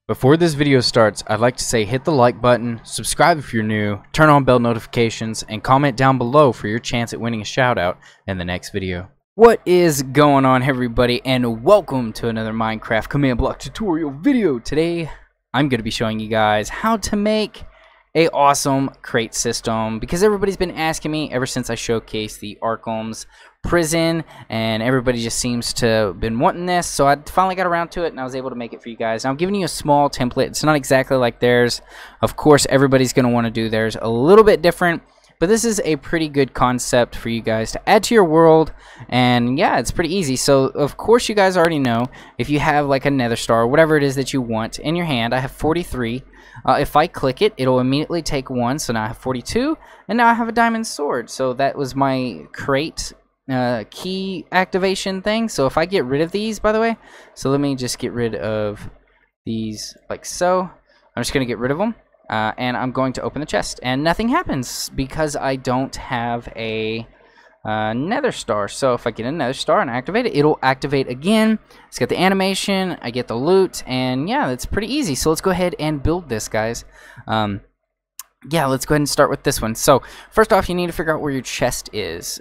Before this video starts, I'd like to say hit the like button, subscribe if you're new, turn on bell notifications, and comment down below for your chance at winning a shout out in the next video. What is going on, everybody, and welcome to another Minecraft command block tutorial video. Today I'm going to be showing you guys how to make a awesome crate system, because everybody's been asking me ever since I showcased the Arkham's prison, and everybody just seems to have been wanting this, so I finally got around to it and I was able to make it for you guys. Now, I'm giving you a small template. It's not exactly like theirs. Of course, everybody's going to want to do theirs a little bit different, but this is a pretty good concept for you guys to add to your world. And yeah, it's pretty easy. So of course you guys already know, if you have like a nether star or whatever it is that you want in your hand, I have 43. If I click it, it'll immediately take one, so now I have 42, and now I have a diamond sword. So that was my crate key activation thing. So if I get rid of these, by the way, so let me just get rid of these like so. I'm just going to get rid of them, and I'm going to open the chest, and nothing happens because I don't have a nether star. So if I get a nether star and activate it, it'll activate again. It's got the animation, I get the loot, and yeah, it's pretty easy. So let's go ahead and build this, guys. Yeah, let's go ahead and start with this one. So first off, you need to figure out where your chest is.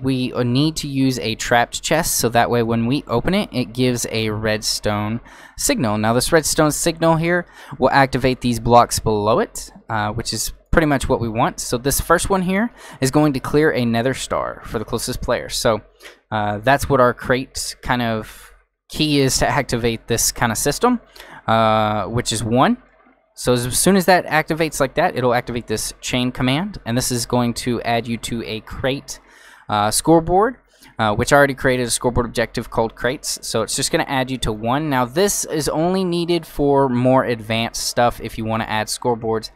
We need to use a trapped chest, so that way when we open it, it gives a redstone signal. Now this redstone signal here will activate these blocks below it, which is pretty much what we want. So this first one here is going to clear a nether star for the closest player. So that's what our crate kind of key is to activate this kind of system, which is 1. So as soon as that activates like that, it'll activate this chain command, and this is going to add you to a crate scoreboard, which I already created a scoreboard objective called crates. So it's just going to add you to 1. Now this is only needed for more advanced stuff if you want to add scoreboards,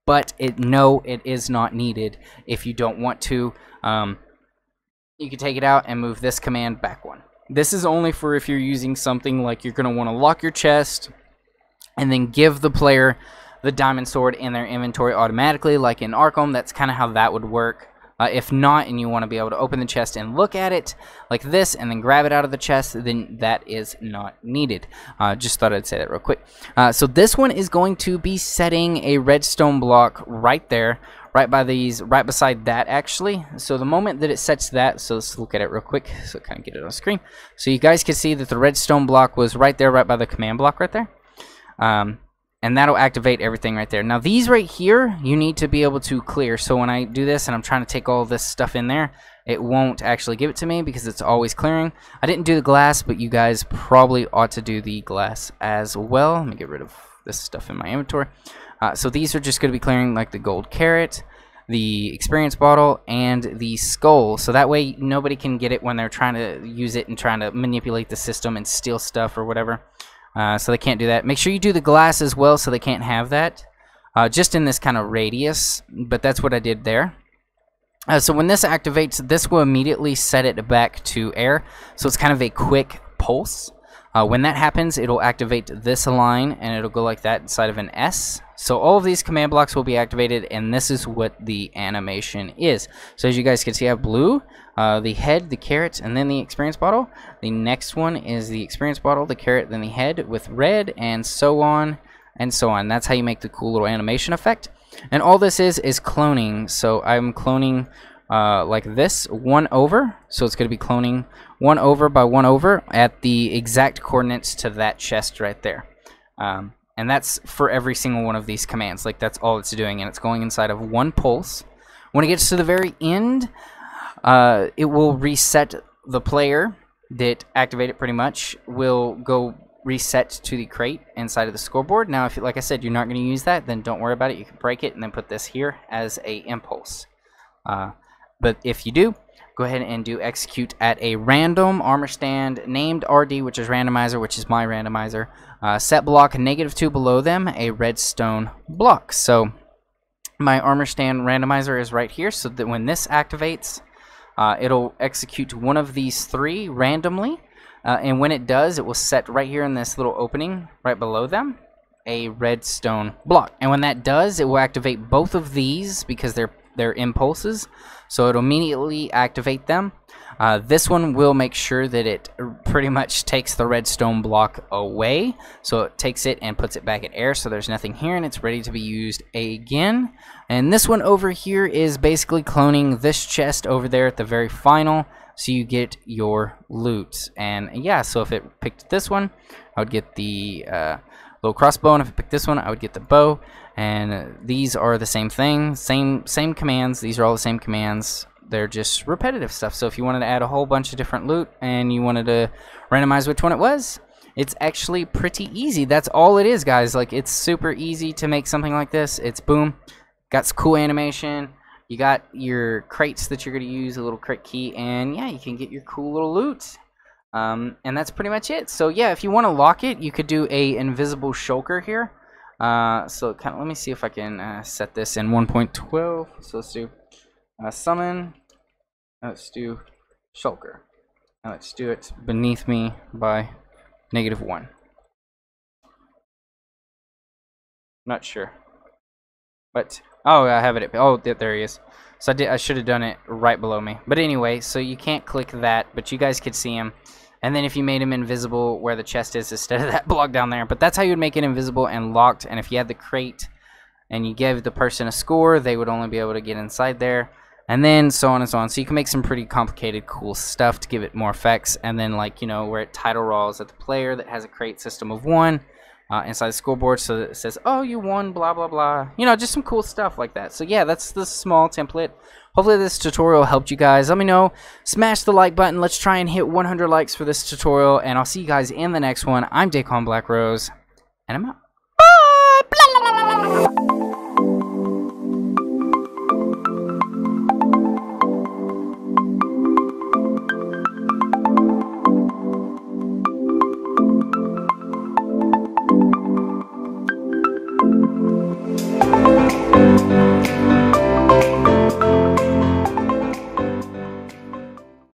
but no, it is not needed if you don't want to. You can take it out and move this command back 1. This is only for if you're using something like you're going to want to lock your chest and then give the player the diamond sword in their inventory automatically, like in Arkham. That's kind of how that would work. If not, and you want to be able to open the chest and look at it like this and then grab it out of the chest, then that is not needed. Just thought I'd say that real quick. So this one is going to be setting a redstone block right there, right beside that actually. So the moment that it sets that, so let's look at it real quick, so kind of get it on screen. So you guys can see that the redstone block was right there, right by the command block right there. And that'll activate everything right there. Now these right here, you need to be able to clear. So when I do this and I'm trying to take all this stuff in there, it won't actually give it to me because it's always clearing. I didn't do the glass, but you guys probably ought to do the glass as well. Let me get rid of this stuff in my inventory. So these are just going to be clearing like the gold carrot, the experience bottle, and the skull. So that way nobody can get it when they're trying to use it and trying to manipulate the system and steal stuff or whatever. So they can't do that. Make sure you do the glass as well so they can't have that. Just in this kind of radius, but that's what I did there. So when this activates, this will immediately set it back to air. So it's kind of a quick pulse. When that happens, it'll activate this line, and it'll go like that inside of an S. So all of these command blocks will be activated, and this is what the animation is. So as you guys can see, I have blue, the head, the carrot, and then the experience bottle. The next one is the experience bottle, the carrot, then the head with red, and so on and so on. That's how you make the cool little animation effect. And all this is cloning. So I'm cloning like this, 1 over. So it's going to be cloning 1 over by 1 over at the exact coordinates to that chest right there. And that's for every single one of these commands. Like, that's all it's doing, and it's going inside of 1 pulse. When it gets to the very end, it will reset the player that activated pretty much, will go reset to the crate inside of the scoreboard. Now, if, like I said, you're not going to use that, then don't worry about it. You can break it and then put this here as a impulse. But if you do, go ahead and do execute at a random armor stand named RD, which is randomizer, which is my randomizer. Set block -2 below them, a redstone block. So my armor stand randomizer is right here, so that when this activates, it'll execute one of these 3 randomly. And when it does, it will set right here in this little opening right below them a redstone block. And when that does, it will activate both of these because they're impulses. So it'll immediately activate them. This one will make sure that it pretty much takes the redstone block away. So it takes it and puts it back at air, so there's nothing here, and it's ready to be used again. And this one over here is basically cloning this chest over there at the very final, so you get your loot. And yeah, so if it picked this one, I would get the little crossbow, and if it picked this one, I would get the bow. And these are the same thing, same commands. These are all the same commands. They're just repetitive stuff. So if you wanted to add a whole bunch of different loot and you wanted to randomize which one it was, it's actually pretty easy. That's all it is, guys. Like, it's super easy to make something like this. It's boom, got some cool animation. You got your crates that you're going to use, a little crate key, and yeah, you can get your cool little loot. And that's pretty much it. So yeah, if you want to lock it, you could do a invisible shulker here. So kind of, let me see if I can set this in 1.12. So let's do summon. Let's do shulker. Now let's do it beneath me by -1. Not sure, but oh, I have it. Oh, there he is. So I should have done it right below me. But anyway, so you can't click that, but you guys could see him. And then if you made him invisible where the chest is instead of that block down there. But that's how you would make it invisible and locked. And if you had the crate and you gave the person a score, they would only be able to get inside there. And then so on and so on. So you can make some pretty complicated, cool stuff to give it more effects. And then, like, you know, where it title rolls at the player that has a crate system of 1 inside the scoreboard, so that it says, oh, you won, blah, blah, blah. You know, just some cool stuff like that. So yeah, that's the small template. Hopefully this tutorial helped you guys. Let me know. Smash the like button. Let's try and hit 100 likes for this tutorial. And I'll see you guys in the next one. I'm DAKONBLACKROSE, and I'm out.